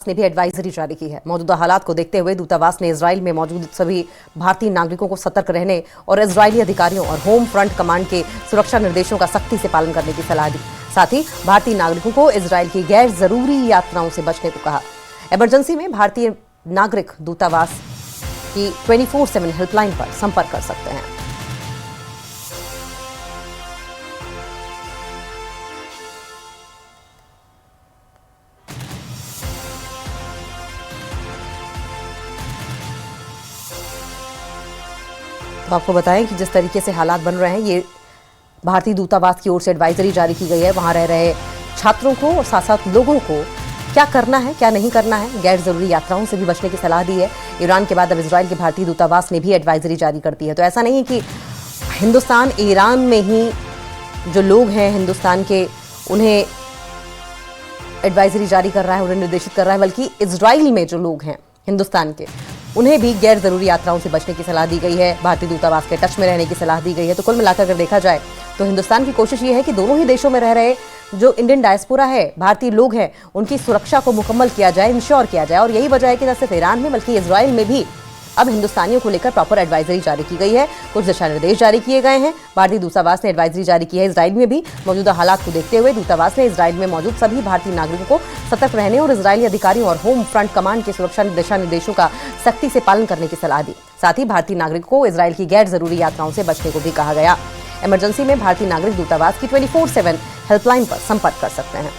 ने भी एडवाइजरी जारी की है। मौजूदा हालात को देखते हुए दूतावास ने इजराइल में मौजूद सभी भारतीय नागरिकों को सतर्क रहने और इजरायली अधिकारियों और होम फ्रंट कमांड के सुरक्षा निर्देशों का सख्ती से पालन करने की सलाह दी। साथ ही भारतीय नागरिकों को इजराइल की गैर जरूरी यात्राओं से बचने को कहा। इमरजेंसी में भारतीय नागरिक दूतावास की 24/7 हेल्पलाइन पर संपर्क कर सकते हैं। तो आपको बताएं कि जिस तरीके से हालात बन रहे हैं, ये भारतीय दूतावास की ओर से एडवाइजरी जारी की गई है। वहां रह रहे छात्रों को और साथ साथ लोगों को क्या करना है, क्या नहीं करना है, गैर जरूरी यात्राओं से भी बचने की सलाह दी है। ईरान के बाद अब इजराइल के भारतीय दूतावास ने भी एडवाइजरी जारी कर दी है। तो ऐसा नहीं है कि हिंदुस्तान ईरान में ही जो लोग हैं हिंदुस्तान के, उन्हें एडवाइजरी जारी कर रहा है, उन्हें निर्देशित कर रहा है, बल्कि इजराइल में जो लोग हैं हिंदुस्तान के, उन्हें भी गैर जरूरी यात्राओं से बचने की सलाह दी गई है। भारतीय दूतावास के टच में रहने की सलाह दी गई है। तो कुल मिलाकर अगर देखा जाए तो हिंदुस्तान की कोशिश ये है कि दोनों ही देशों में रह रहे जो इंडियन डायस्पोरा है, भारतीय लोग हैं, उनकी सुरक्षा को मुकम्मल किया जाए, इंश्योर किया जाए। और यही वजह है कि न सिर्फ ईरान में बल्कि इजराइल में भी अब हिंदुस्तानियों को लेकर प्रॉपर एडवाइजरी जारी की गई है। कुछ दिशा निर्देश जारी किए गए हैं। भारतीय दूतावास ने एडवाइजरी जारी की है। इजराइल में भी मौजूदा हालात को देखते हुए दूतावास ने इजराइल में मौजूद सभी भारतीय नागरिकों को सतर्क रहने और इजरायली अधिकारियों और होम फ्रंट कमांड के सुरक्षा दिशा निर्देशों का सख्ती से पालन करने की सलाह दी। साथ ही भारतीय नागरिकों को इजराइल की गैर जरूरी यात्राओं से बचने को भी कहा गया। इमरजेंसी में भारतीय नागरिक दूतावास की 24/7 हेल्पलाइन पर संपर्क कर सकते हैं।